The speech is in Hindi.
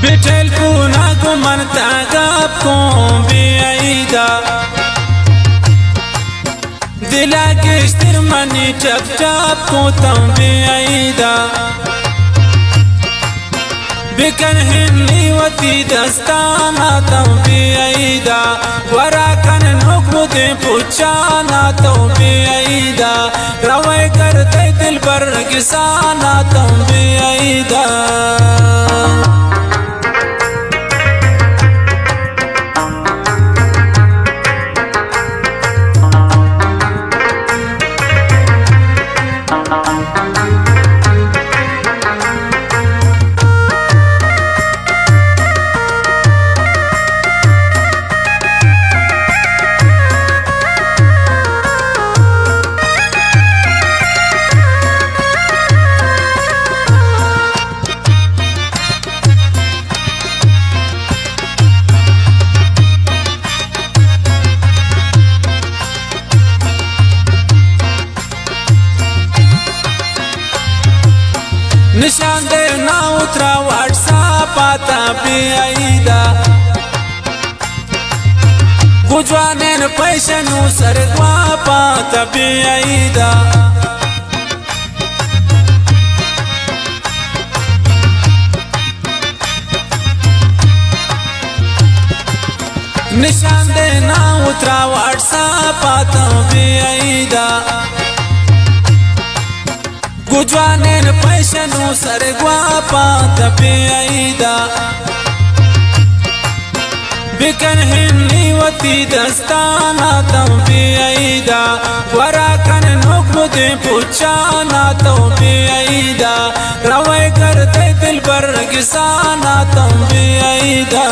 बिठल पूना को मनता गप को बेईदा दिला के स्थिर मनी चप चप को तम बेईदा बिकन हिन्नी वती दस्ताना तम बेईदा वरा कन नोक दे पुचाना तम बेईदा रवाय करते दिल पर किसाना तम बेईदा निशान दे ना उतरा व्हाट्सएप आता बेईदा गुजवाने न पैसे नु सरगवा पाता बेईदा निशान दे ना उतरा व्हाट्सएप आता बेईदा गुजवाने न पैसे नु सरगवा पाता बेईदा बिकन हिन्नी वती दस्ताना तम बेईदा वरा कन नोक दे पुचाना तम बेईदा रवाय करते दिल पर किसाना तम बेईदा